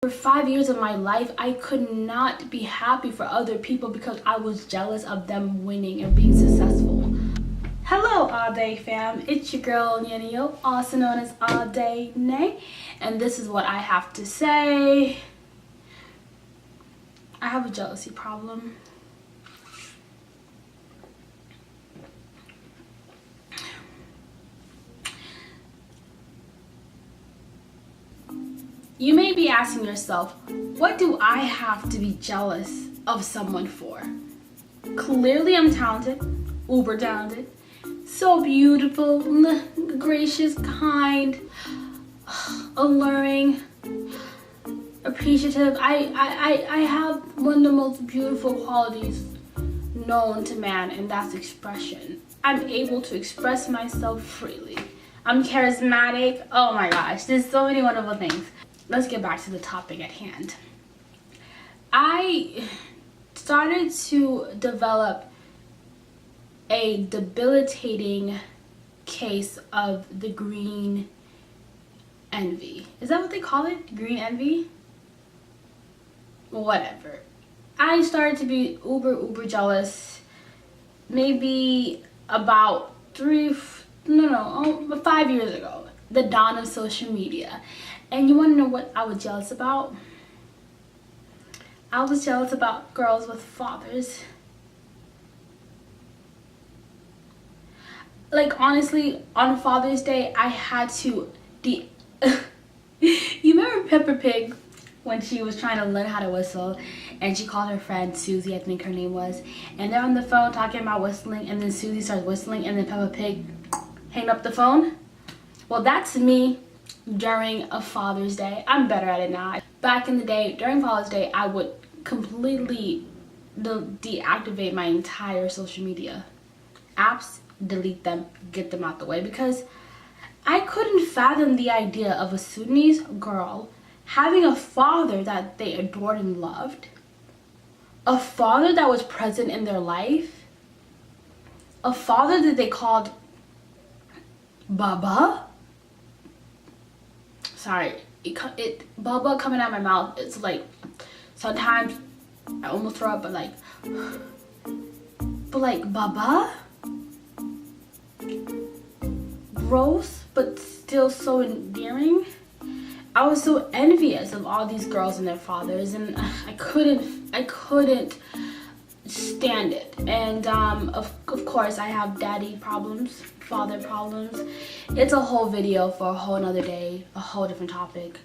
For 5 years of my life, I could not be happy for other people because I was jealous of them winning and being successful. Hello, All Day fam. It's your girl, Nyanio, also known as All Day Nay. And this is what I have to say. I have a jealousy problem. You may be asking yourself, what do I have to be jealous of someone for? Clearly I'm talented, uber talented, so beautiful, gracious, kind, alluring, appreciative. I have one of the most beautiful qualities known to man, and that's expression. I'm able to express myself freely. I'm charismatic. Oh my gosh, there's so many wonderful things. Let's get back to the topic at hand. I started to develop a debilitating case of the green envy. Is that what they call it? Green envy? Whatever. I started to be uber jealous maybe about 5 years ago, the dawn of social media. And you want to know what I was jealous about? I was jealous about girls with fathers. Like, honestly, on Father's Day, I had to You remember Peppa Pig when she was trying to learn how to whistle and she called her friend Susie, I think her name was, and they're on the phone talking about whistling, and then Susie starts whistling and then Peppa Pig hang up the phone? Well, that's me during a Father's Day. I'm better at it now. Back in the day, during Father's Day, I would completely deactivate my entire social media apps, delete them, get them out the way, because I couldn't fathom the idea of a Sudanese girl having a father that they adored and loved, a father that was present in their life, a father that they called Baba. Sorry, Baba coming out of my mouth, it's like, sometimes I almost throw up, but like Baba? Gross, but still so endearing. I was so envious of all these girls and their fathers, and I couldn't stand it. And of course I have daddy problems, father problems. It's a whole video for a whole another day, a whole different topic.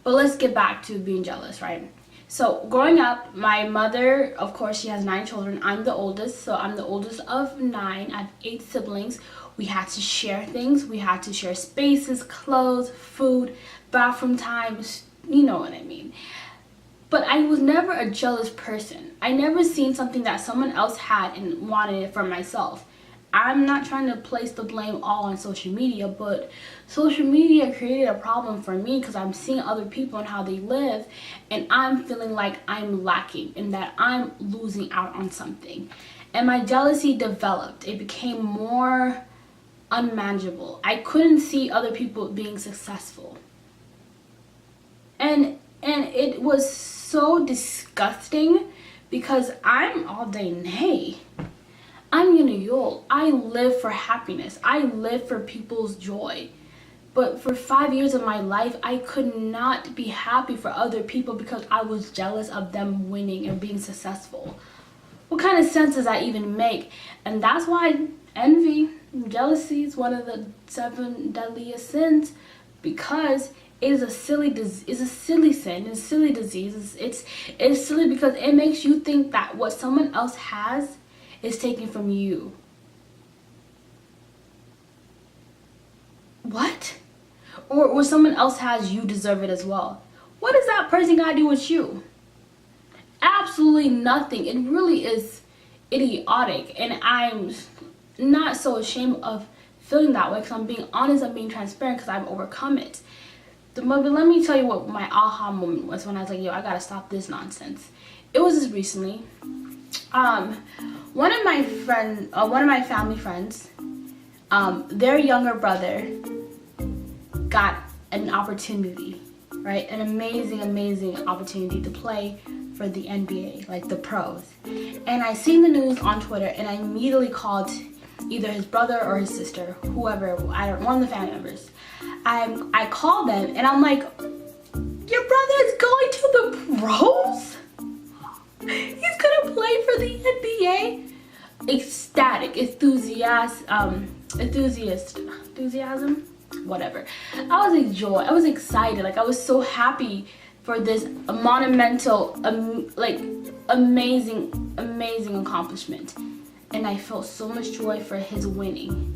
But let's get back to being jealous, right? So growing up, my mother, of course, she has 9 children. I'm the oldest, so I'm the oldest of 9. I have 8 siblings. We had to share things. We had to share spaces, clothes, food, bathroom times, you know what I mean. But I was never a jealous person. I never seen something that someone else had and wanted it for myself. I'm not trying to place the blame all on social media, but social media created a problem for me because I'm seeing other people and how they live, and I'm feeling like I'm lacking and that I'm losing out on something. And my jealousy developed. It became more unmanageable. I couldn't see other people being successful. And it was so disgusting because I'm All Day Nay. I'm Yul. I live for happiness. I live for people's joy. But for 5 years of my life, I could not be happy for other people because I was jealous of them winning and being successful. What kind of sense does that even make? And that's why envy, jealousy is one of the 7 deadliest sins, because it is a silly sin. It's a silly disease. It's silly because it makes you think that what someone else has is taken from you. What? Or what someone else has, you deserve it as well. What does that person got to do with you? Absolutely nothing. It really is idiotic, and I'm not so ashamed of feeling that way because I'm being honest, I'm being transparent because I've overcome it. But let me tell you what my aha moment was when I was like, yo, I gotta stop this nonsense. It was just recently. One of my family friends, their younger brother got an opportunity, right? An amazing opportunity to play for the NBA, like the pros. And I seen the news on Twitter, and I immediately called either his brother or his sister, whoever, one of the family members. I called them, and I'm like, your brother is going to the pros? He's gonna play for the NBA? Ecstatic, enthusiasm, whatever. I was excited. Like, I was so happy for this monumental, amazing accomplishment. And I felt so much joy for his winning.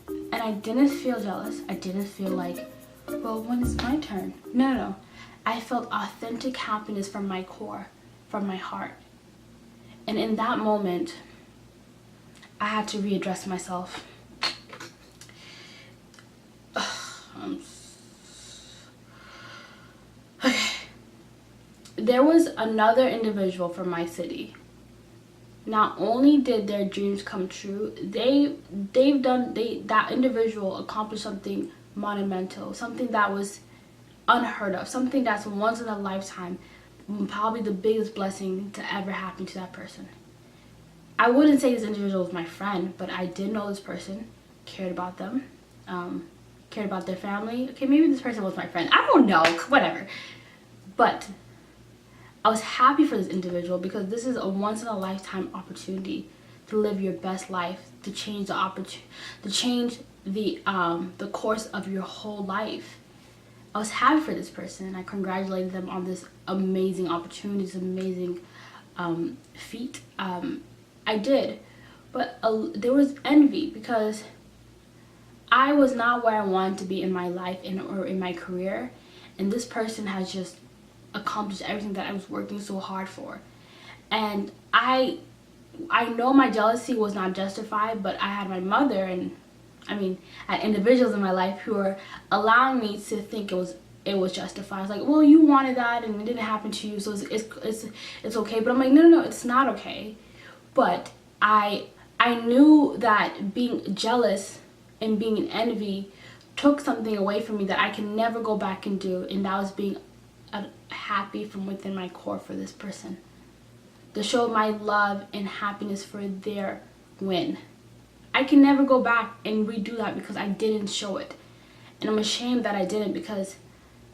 And I didn't feel jealous. I didn't feel like, well, when is my turn? No. I felt authentic happiness from my core, from my heart. And in that moment, I had to readdress myself. Okay. There was another individual from my city. Not only did their dreams come true, that individual accomplished something monumental, something that was unheard of, something that's once in a lifetime, probably the biggest blessing to ever happen to that person. I wouldn't say this individual was my friend, but I did know this person, cared about them, cared about their family. Okay, maybe this person was my friend. I don't know, whatever. But I was happy for this individual because this is a once in a lifetime opportunity to live your best life, to change the course of your whole life. I was happy for this person, and I congratulated them on this amazing opportunity, this amazing feat. I did, but there was envy because I was not where I wanted to be in my life or in my career, and this person has just accomplished everything that I was working so hard for. And I know my jealousy was not justified, but I had my mother and I had individuals in my life who were allowing me to think it was justified. It's like, well, you wanted that and it didn't happen to you, so it's okay. But I'm like, no, it's not okay. But I knew that being jealous and being in envy took something away from me that I can never go back and do, and that was being happy from within my core for this person, to show my love and happiness for their win. I can never go back and redo that because I didn't show it, and I'm ashamed that I didn't, because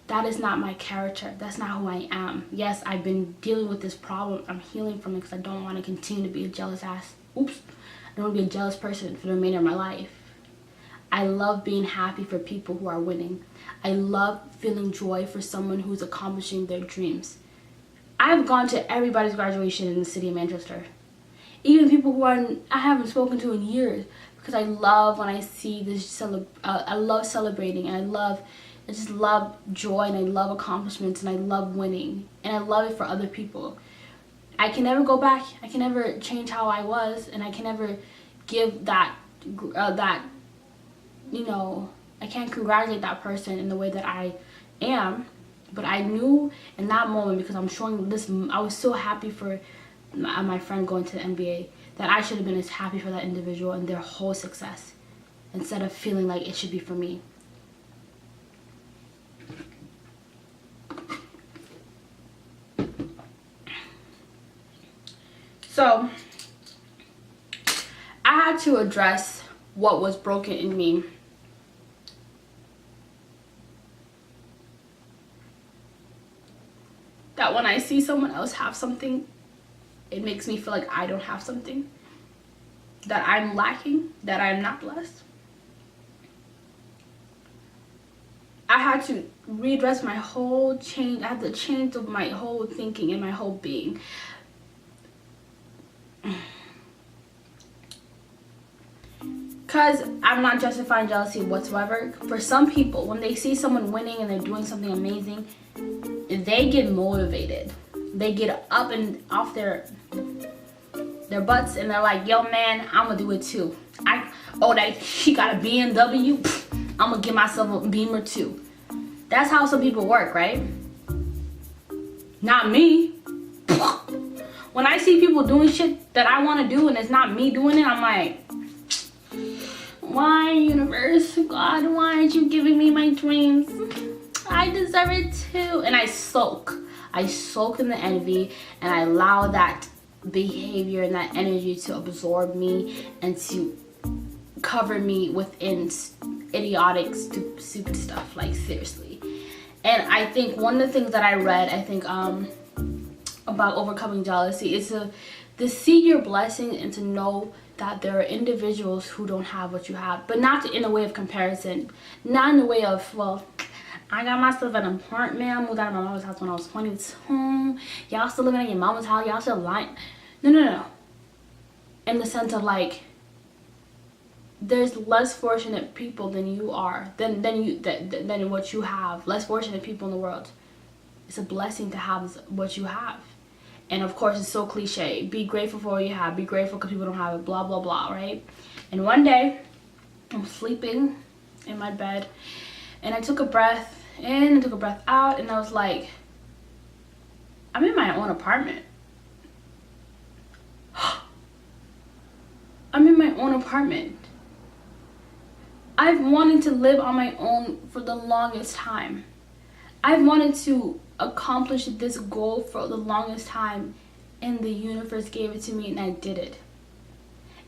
that is not my character. That's not who I am. Yes, I've been dealing with this problem. I'm healing from it because I don't want to continue to be a jealous ass. I don't want to be a jealous person for the remainder of my life. I love being happy for people who are winning. I love feeling joy for someone who's accomplishing their dreams. I've gone to everybody's graduation in the city of Manchester. Even people who I haven't spoken to in years, because I love when I see this. I love celebrating, and I just love joy, and I love accomplishments, and I love winning, and I love it for other people. I can never go back. I can never change how I was, and I can never give that. I can't congratulate that person in the way that I am, but I knew in that moment, because I'm showing this, I was so happy for my friend going to the NBA, that I should have been as happy for that individual and their whole success, instead of feeling like it should be for me. So I had to address what was broken in me. That when I see someone else have something, it makes me feel like I don't have something, that I'm lacking, that I'm not blessed. I had to readdress my whole change. I had to change my whole thinking and my whole being. Because I'm not justifying jealousy whatsoever. For some people, when they see someone winning and they're doing something amazing, they get motivated. They get up and off their butts, and they're like, yo man, I'm gonna do it too. She got a BMW, I'm gonna give myself a Beamer too. That's how some people work, right? Not me. When I see people doing shit that I want to do and it's not me doing it, I'm like, why, universe, God, why aren't you giving me my dreams? I deserve it too. And I sulk in the envy, and I allow that behavior and that energy to absorb me and to cover me within idiotic, stupid stuff. Like, seriously. And I think one of the things that I read, I think about overcoming jealousy is to see your blessing and to know that there are individuals who don't have what you have, but not in a way of comparison, not in the way of, well, I got myself an apartment, I moved out of my mama's house when I was 22, y'all still living in your mama's house, y'all still lying. No. In the sense of, like, there's less fortunate people than you are, than what you have. Less fortunate people in the world. It's a blessing to have what you have. And of course, it's so cliche. Be grateful for what you have. Be grateful because people don't have it. Blah, blah, blah, right? And one day, I'm sleeping in my bed, and I took a breath in and took a breath out, and I was like, I'm in my own apartment. I'm in my own apartment. I've wanted to live on my own for the longest time. I've wanted to accomplish this goal for the longest time, and the universe gave it to me, and I did it.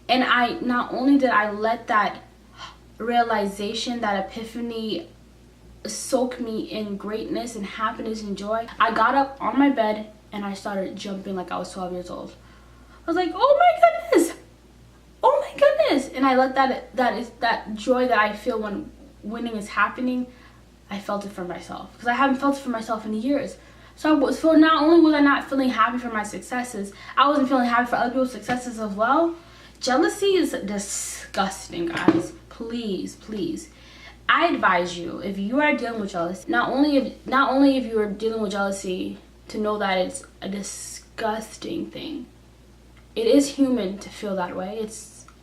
And I not only did I let that realization, that epiphany, soak me in greatness and happiness and joy, I got up on my bed and I started jumping like I was 12 years old. I was like, oh my goodness, and I let that joy that I feel when winning is happening, I felt it for myself, because I haven't felt it for myself in years. So not only was I not feeling happy for my successes, I wasn't feeling happy for other people's successes as well. Jealousy is disgusting, guys. Please. I advise you, if you are dealing with jealousy, not only if you are dealing with jealousy, to know that it's a disgusting thing. It is human to feel that way.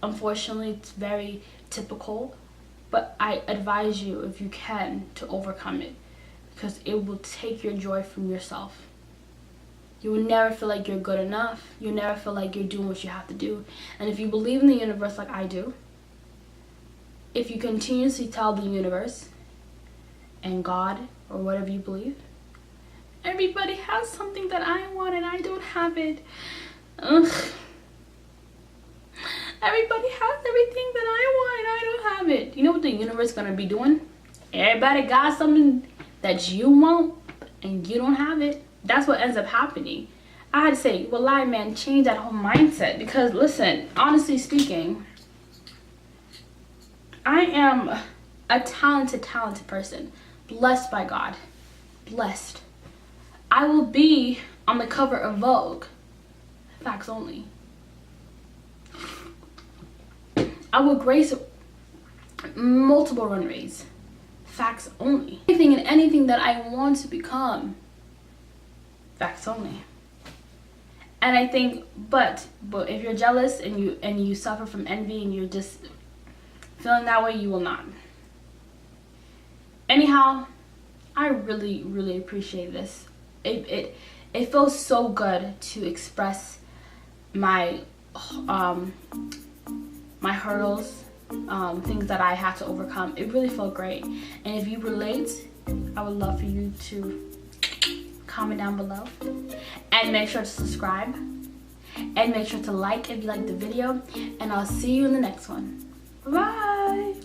Unfortunately, it's very typical. But I advise you, if you can, to overcome it, because it will take your joy from yourself. You will never feel like you're good enough. You'll never feel like you're doing what you have to do. And if you believe in the universe like I do, if you continuously tell the universe and God, or whatever you believe, everybody has something that I want and I don't have it. Ugh. Everybody has everything that I want and I don't have it. You know what the universe is going to be doing? Everybody got something that you want and you don't have it. That's what ends up happening. I had to say, well, man, change that whole mindset. Because, listen, honestly speaking, I am a talented person. Blessed by God. Blessed. I will be on the cover of Vogue. Facts only. I will grace multiple runways. Facts only. Anything that I want to become. Facts only. And I think, but if you're jealous and you suffer from envy and you're just feeling that way, you will not. Anyhow, I really appreciate this. It feels so good to express my my hurdles, things that I had to overcome. It really felt great. And if you relate, I would love for you to comment down below, and make sure to subscribe, and make sure to like if you liked the video, and I'll see you in the next one. Bye.